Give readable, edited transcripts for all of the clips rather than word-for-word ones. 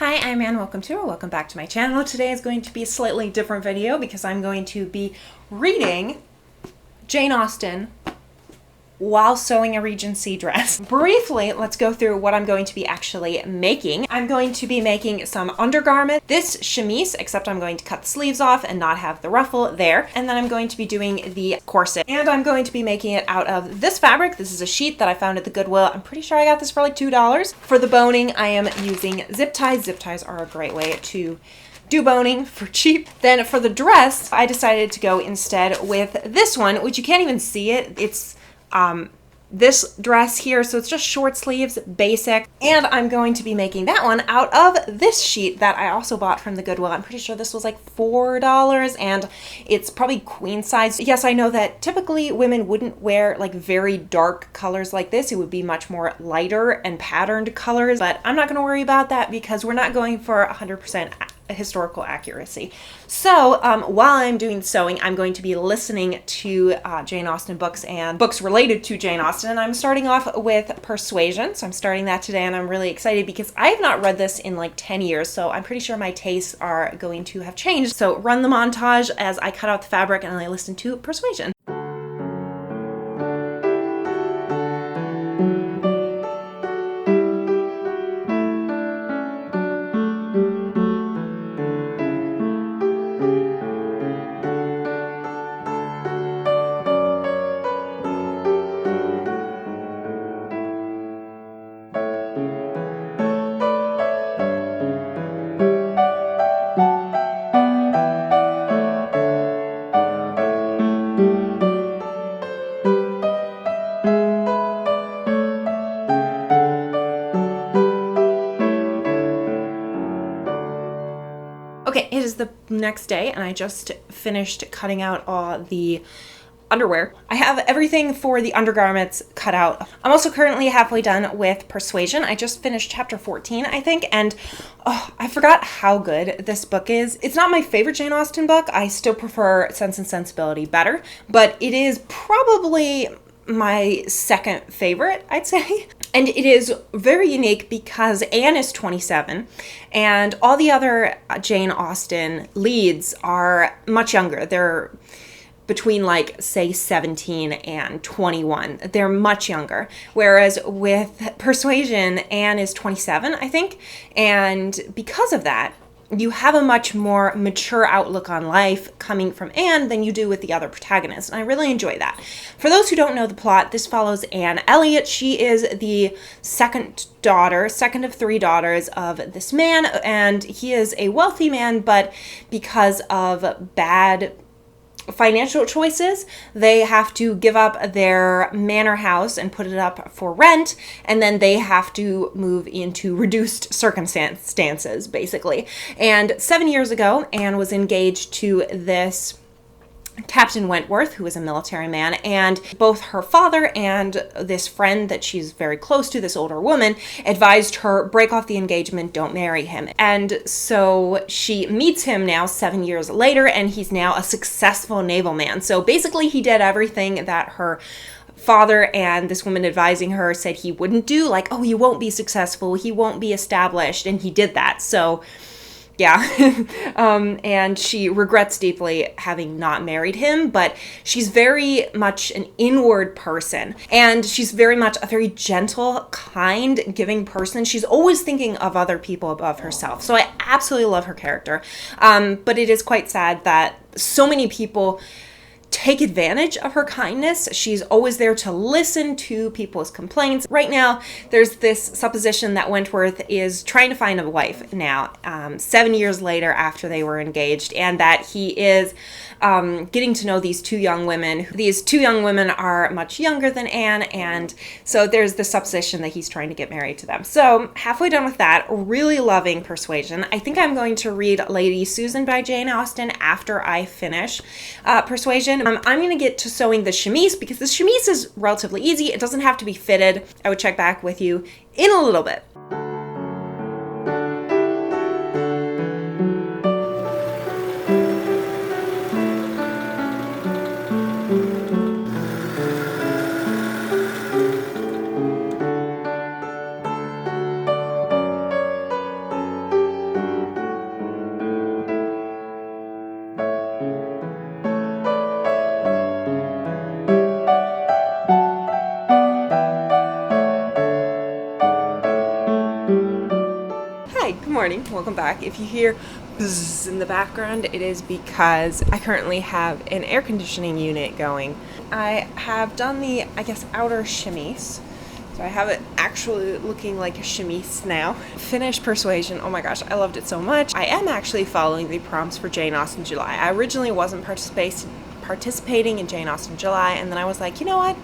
Hi, I'm Anne. Welcome back to my channel. Today is going to be a slightly different video because I'm going to be reading Jane Austen while sewing a Regency dress. Briefly, let's go through what I'm going to be actually making. I'm going to be making some undergarment, this chemise, except I'm going to cut the sleeves off and not have the ruffle there. And then I'm going to be doing the corset. And I'm going to be making it out of this fabric. This is a sheet that I found at the Goodwill. I'm pretty sure I got this for like $2. For the boning, I am using zip ties. Zip ties are a great way to do boning for cheap. Then for the dress, I decided to go instead with this one, which you can't even see it. It's this dress here, so it's just short sleeves, basic, and I'm going to be making that one out of this sheet that I also bought from the Goodwill. I'm pretty sure this was like $4, and it's probably queen size. Yes, I know that typically women wouldn't wear like very dark colors like this. It would be much more lighter and patterned colors, but I'm not going to worry about that because we're not going for 100% historical accuracy. So while I'm doing sewing, I'm going to be listening to Jane Austen books and books related to Jane Austen. And I'm starting off with Persuasion. So I'm starting that today, and I'm really excited because I have not read this in like 10 years. So I'm pretty sure my tastes are going to have changed. So run the montage as I cut out the fabric and I listen to Persuasion. Okay, it is the next day and I just finished cutting out all the underwear. I have everything for the undergarments cut out. I'm also currently halfway done with Persuasion. I just finished chapter 14, I think, and I forgot how good this book is. It's not my favorite Jane Austen book. I still prefer Sense and Sensibility better, but it is probably my second favorite, I'd say. And it is very unique because Anne is 27 and all the other Jane Austen leads are much younger. They're between like say 17 and 21. They're much younger. Whereas with Persuasion, Anne is 27, I think. And because of that, you have a much more mature outlook on life coming from Anne than you do with the other protagonists. And I really enjoy that. For those who don't know the plot, this follows Anne Elliot. She is the second of three daughters of this man, and he is a wealthy man, but because of bad financial choices, they have to give up their manor house and put it up for rent, and then they have to move into reduced circumstances, basically. And 7 years ago, Anne was engaged to this Captain Wentworth, who is a military man, and both her father and this friend that she's very close to, this older woman, advised her, break off the engagement, don't marry him. And so she meets him now 7 years later, and he's now a successful naval man. So basically he did everything that her father and this woman advising her said he wouldn't do, like, oh, he won't be successful, he won't be established, and he did that. So yeah, and she regrets deeply having not married him, but she's very much an inward person, and she's very much a very gentle, kind, giving person. She's always thinking of other people above herself, so I absolutely love her character, but it is quite sad that so many people take advantage of her kindness. She's always there to listen to people's complaints. Right now, there's this supposition that Wentworth is trying to find a wife now, 7 years later after they were engaged, and that he is getting to know these two young women. These two young women are much younger than Anne, and so there's the supposition that he's trying to get married to them. So halfway done with that, really loving Persuasion. I think I'm going to read Lady Susan by Jane Austen after I finish Persuasion. I'm going to get to sewing the chemise because the chemise is relatively easy. It doesn't have to be fitted. I would check back with you in a little bit. Hi, good morning, welcome back. If you hear buzz in the background, it is because I currently have an air conditioning unit going. I have done the, outer chemise. So I have it actually looking like a chemise now. Finished Persuasion. Oh my gosh, I loved it so much. I am actually following the prompts for Jane Austen July. I originally wasn't participating in Jane Austen July, and then I was like, you know what?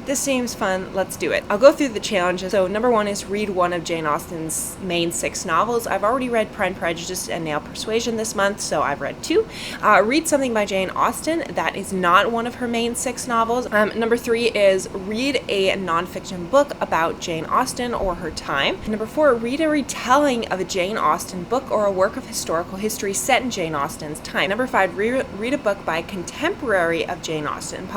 This seems fun, let's do it. I'll go through the challenges. So number one is read one of Jane Austen's main 6 novels. I've already read Pride and Prejudice and now Persuasion this month, so I've read 2. Read something by Jane Austen that is not one of her main 6 novels. Number 3 is read a nonfiction book about Jane Austen or her time. Number 4, read a retelling of a Jane Austen book or a work of historical history set in Jane Austen's time. Number 5, read a book by a contemporary of Jane Austen,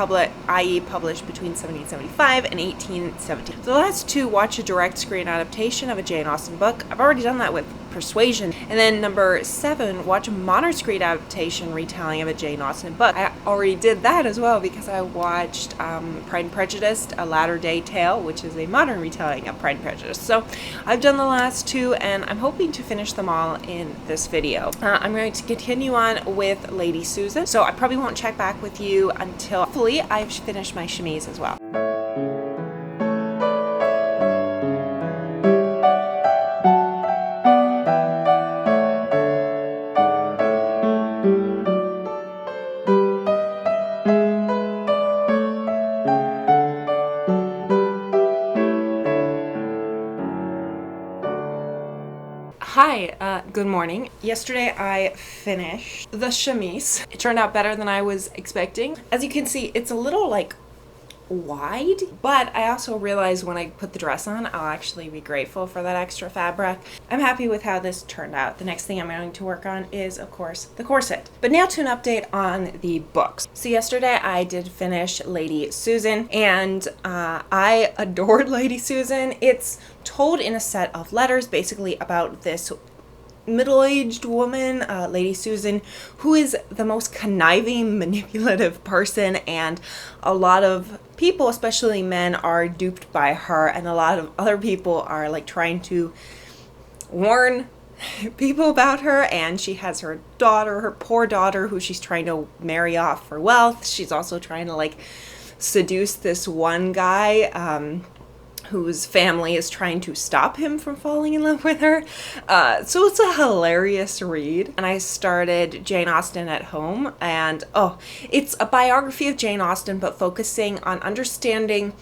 i.e. published between 1775 and 1817. So the last 2, watch a direct screen adaptation of a Jane Austen book. I've already done that with Persuasion. And then number 7, watch a modern screen adaptation retelling of a Jane Austen book. I already did that as well because I watched Pride and Prejudice, A Latter-day Tale, which is a modern retelling of Pride and Prejudice. So I've done the last 2 and I'm hoping to finish them all in this video. I'm going to continue on with Lady Susan. So I probably won't check back with you until hopefully I've finished my chemise as well. Hi, good morning. Yesterday I finished the chemise. It turned out better than I was expecting. As you can see, it's a little wide, but I also realized when I put the dress on, I'll actually be grateful for that extra fabric. I'm happy with how this turned out. The next thing I'm going to work on is, of course, the corset. But now to an update on the books. So yesterday I did finish Lady Susan, and I adored Lady Susan. It's told in a set of letters, basically about this middle-aged woman, Lady Susan, who is the most conniving, manipulative person, and a lot of people, especially men, are duped by her, and a lot of other people are trying to warn people about her. And she has her daughter, her poor daughter, who she's trying to marry off for wealth. She's also trying to seduce this one guy whose family is trying to stop him from falling in love with her. So it's a hilarious read. And I started Jane Austen at Home, and it's a biography of Jane Austen, but focusing on understanding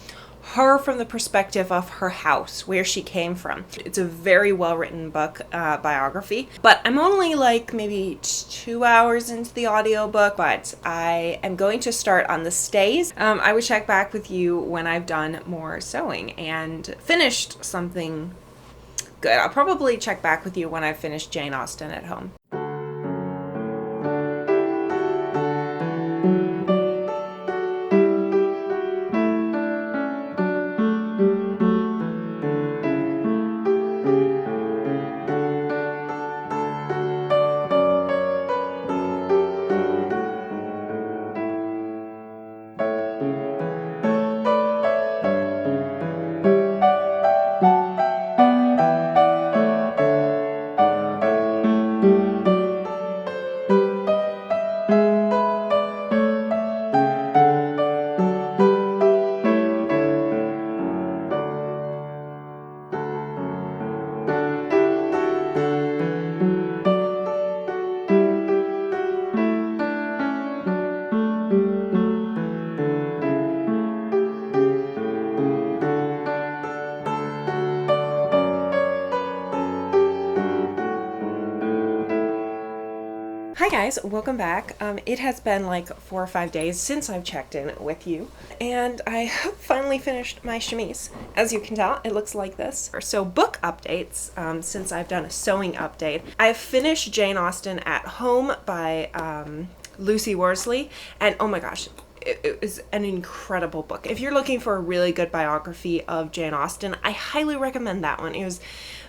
her from the perspective of her house, where she came from. It's a very well-written book, biography, but I'm only maybe 2 hours into the audiobook, but I am going to start on the stays. I would check back with you when I've done more sewing and finished something good. I'll probably check back with you when I've finished Jane Austen at Home. Hi guys, welcome back. It has been 4 or 5 days since I've checked in with you, and I have finally finished my chemise. As you can tell, it looks like this. So book updates, since I've done a sewing update. I've finished Jane Austen at Home by Lucy Worsley, and oh my gosh, it was an incredible book. If you're looking for a really good biography of Jane Austen, I highly recommend that one. It was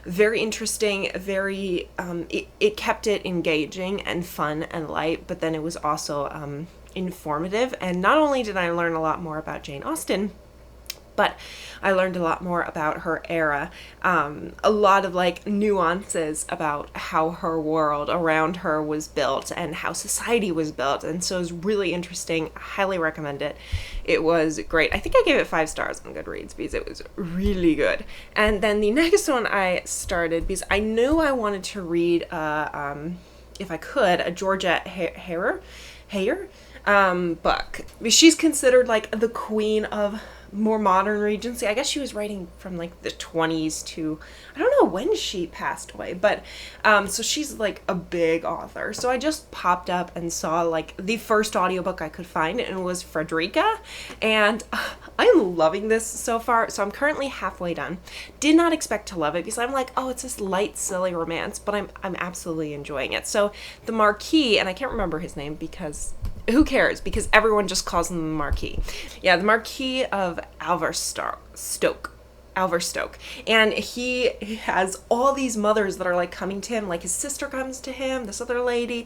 very interesting, very, it kept it engaging and fun and light, but then it was also informative. And not only did I learn a lot more about Jane Austen, but I learned a lot more about her era. A lot of like nuances about how her world around her was built and how society was built. And so it was really interesting. I highly recommend it. It was great. I think I gave it 5 stars on Goodreads because it was really good. And then the next one I started because I knew I wanted to read, if I could, a Georgette Heyer book. She's considered like the queen of more modern Regency. I guess she was writing from like the 20s to, I don't know when she passed away, but so she's like a big author. So I just popped up and saw like the first audiobook I could find, and it was Frederica, and I'm loving this so far. So I'm currently halfway done. Did not expect to love it because I'm like, oh, it's this light, silly romance, but I'm absolutely enjoying it. So the Marquis, and I can't remember his name because who cares? Because everyone just calls him the Marquis. Yeah, the Marquis of Alverstoke. And he has all these mothers that are like coming to him, like his sister comes to him, this other lady,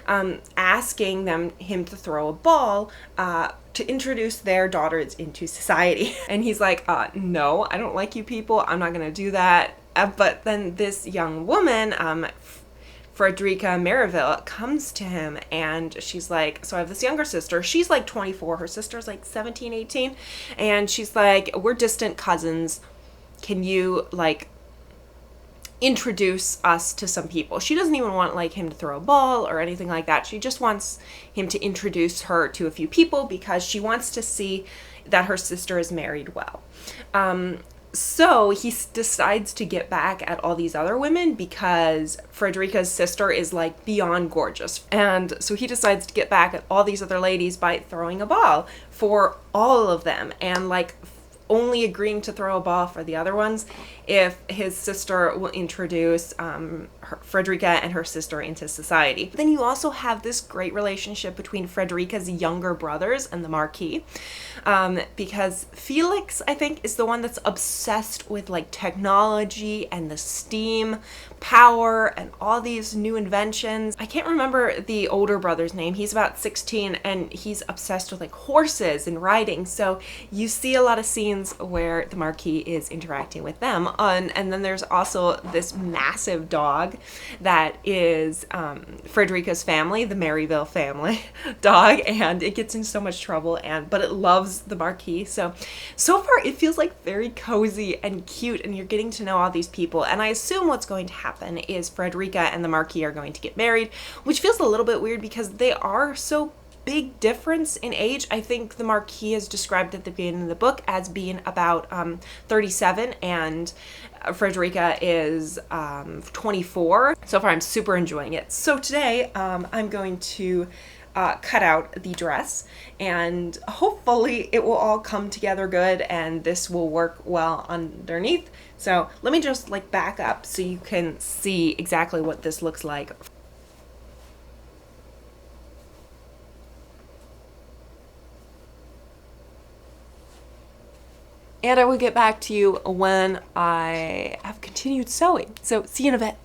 asking him to throw a ball to introduce their daughters into society. And he's like, no, I don't like you people. I'm not going to do that. But then this young woman, Frederica Merivale, comes to him and she's like, so I have this younger sister. She's like 24. Her sister's like 17, 18. And she's like, we're distant cousins. Can you like introduce us to some people? She doesn't even want like him to throw a ball or anything like that. She just wants him to introduce her to a few people because she wants to see that her sister is married well. So he decides to get back at all these other women because Frederica's sister is like beyond gorgeous. And so he decides to get back at all these other ladies by throwing a ball for all of them, and like only agreeing to throw a ball for the other ones if his sister will introduce Frederica and her sister into society. Then you also have this great relationship between Frederica's younger brothers and the Marquis, because Felix, I think, is the one that's obsessed with like technology and the steam power and all these new inventions. I can't remember the older brother's name. He's about 16 and he's obsessed with like horses and riding. So you see a lot of scenes where the Marquis is interacting with them. And then there's also this massive dog that is Frederica's family, the Maryville family dog, and it gets in so much trouble, but it loves the Marquis. So far it feels like very cozy and cute, and you're getting to know all these people. And I assume what's going to happen is Frederica and the Marquis are going to get married, which feels a little bit weird because they are so big difference in age. I think the Marquis is described at the beginning of the book as being about 37, and Frederica is 24. So far I'm super enjoying it. So today I'm going to cut out the dress, and hopefully it will all come together good and this will work well underneath. So let me just like back up so you can see exactly what this looks like. And I will get back to you when I have continued sewing. So see you in a bit.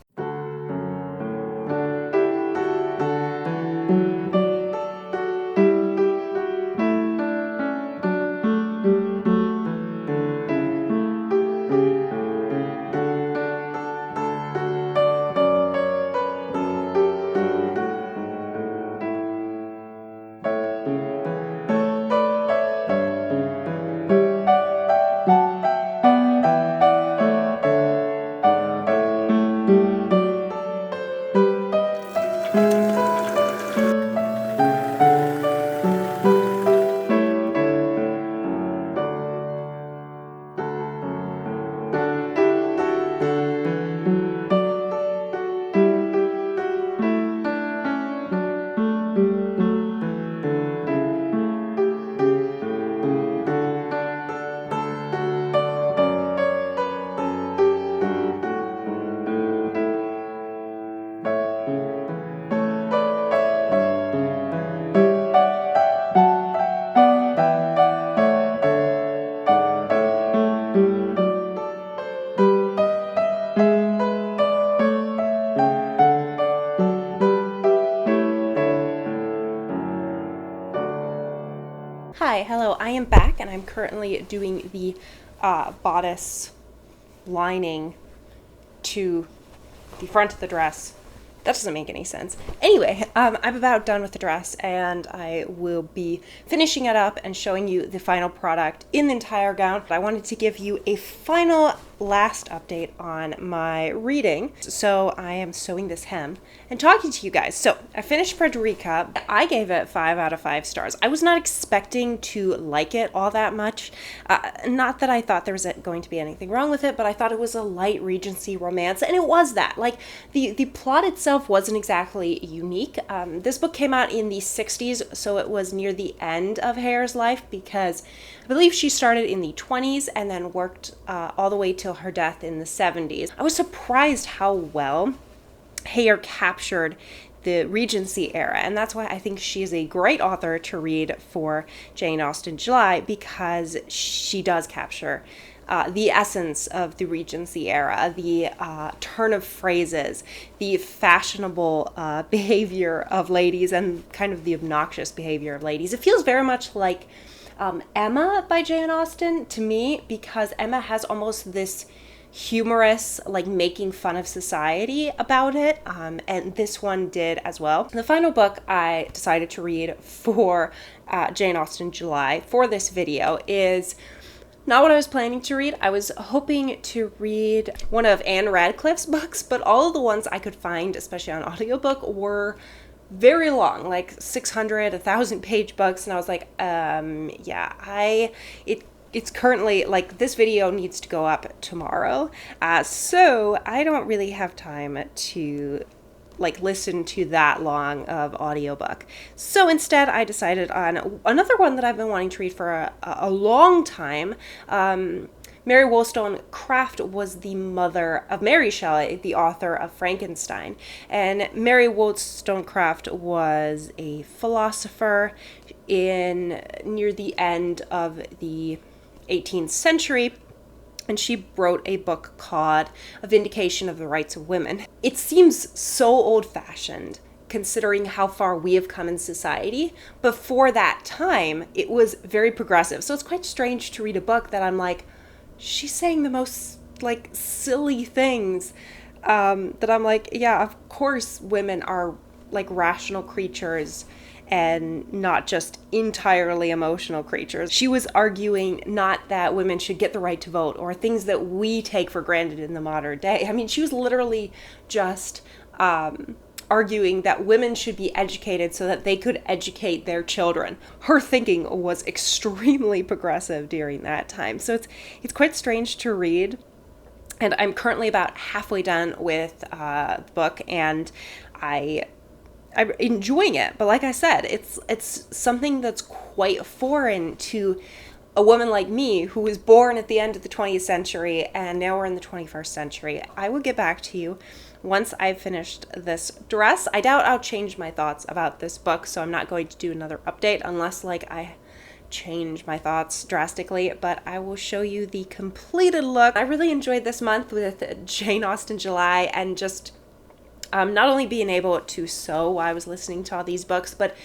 Hi, hello, I am back and I'm currently doing the bodice lining to the front of the dress. That doesn't make any sense. Anyway, I'm about done with the dress and I will be finishing it up and showing you the final product in the entire gown. I wanted to give you a final last update on my reading. So I am sewing this hem and talking to you guys. So I finished Frederica. I gave it 5 out of 5 stars. I was not expecting to like it all that much. Not that I thought there was going to be anything wrong with it, but I thought it was a light Regency romance, and it was that. Like, the plot itself wasn't exactly unique. This book came out in the 60s, so it was near the end of Hare's life, because I believe she started in the 20s and then worked all the way till her death in the 70s. I was surprised how well Hare captured the Regency era, and that's why I think she is a great author to read for Jane Austen July, because she does capture the essence of the Regency era, the turn of phrases, the fashionable behavior of ladies, and kind of the obnoxious behavior of ladies. It feels very much like Emma by Jane Austen to me, because Emma has almost this humorous, like, making fun of society about it, and this one did as well. The final book I decided to read for Jane Austen July for this video is not what I was planning to read. I was hoping to read one of Anne Radcliffe's books, but all of the ones I could find, especially on audiobook, were very long, like 600, 1,000-page books, and I was like, it's currently, like, this video needs to go up tomorrow, so I don't really have time to, like, listen to that long of audiobook. So instead, I decided on another one that I've been wanting to read for a long time. Mary Wollstonecraft was the mother of Mary Shelley, the author of Frankenstein. And Mary Wollstonecraft was a philosopher near the end of the 18th century, and she wrote a book called A Vindication of the Rights of Women. It seems so old-fashioned, considering how far we have come in society, but for that time, it was very progressive. So it's quite strange to read a book that I'm like, she's saying the most, like, silly things, that I'm like, yeah, of course women are, like, rational creatures and not just entirely emotional creatures. She was arguing not that women should get the right to vote, or things that we take for granted in the modern day. I mean, she was literally just arguing that women should be educated so that they could educate their children. Her thinking was extremely progressive during that time. So it's quite strange to read. And I'm currently about halfway done with the book, and I'm enjoying it. But like I said, it's something that's quite foreign to a woman like me, who was born at the end of the 20th century, and now we're in the 21st century. I will get back to you once I've finished this dress. I doubt I'll change my thoughts about this book, so I'm not going to do another update unless, like, I change my thoughts drastically, but I will show you the completed look. I really enjoyed this month with Jane Austen July, and just not only being able to sew while I was listening to all these books, but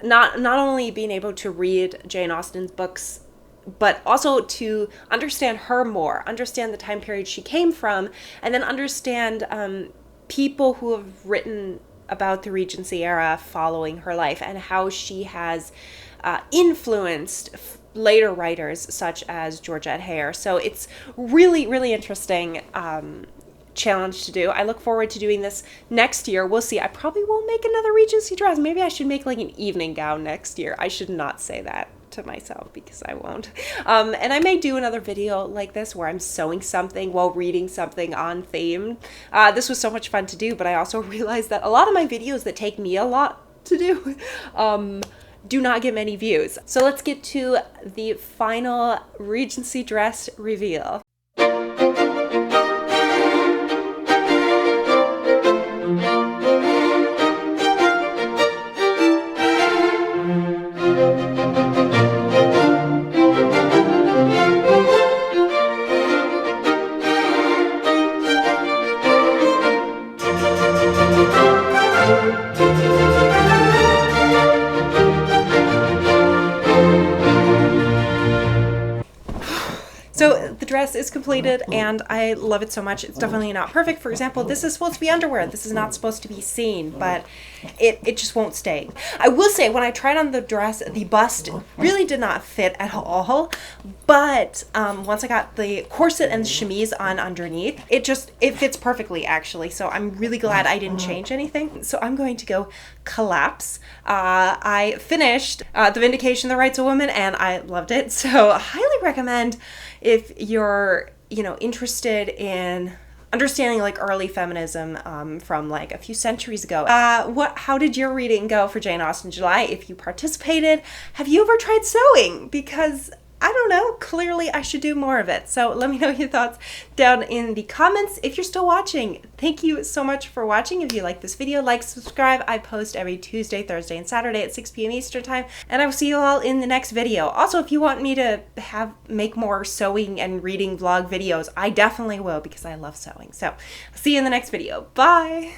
not only being able to read Jane Austen's books, but also to understand her more, understand the time period she came from, and then understand people who have written about the Regency era following her life, and how she has influenced later writers such as Georgette Hare. So it's really, really interesting challenge to do. I look forward to doing this next year. We'll see. I probably won't make another Regency dress. Maybe I should make, like, an evening gown next year. I should not say that to myself, because I won't. And I may do another video like this where I'm sewing something while reading something on theme. This was so much fun to do, but I also realized that a lot of my videos that take me a lot to do not get many views. So let's get to the final Regency dress reveal. dress is completed and I love it so much. It's definitely not perfect. For example, this is supposed to be underwear. This is not supposed to be seen, but it just won't stay. I will say, when I tried on the dress, the bust really did not fit at all, but once I got the corset and the chemise on underneath, it fits perfectly, actually. So I'm really glad I didn't change anything. So I'm going to go collapse. I finished The Vindication of the Rights of Women and I loved it. So I highly recommend, if you're, interested in understanding like early feminism from like a few centuries ago. How did your reading go for Jane Austen July? If you participated, have you ever tried sewing? Because I don't know, clearly I should do more of it. So let me know your thoughts down in the comments. If you're still watching, thank you so much for watching. If you like this video, like, subscribe. I post every Tuesday, Thursday, and Saturday at 6 p.m. Eastern time, and I will see you all in the next video. Also, if you want me to make more sewing and reading vlog videos, I definitely will, because I love sewing. So I'll see you in the next video. Bye!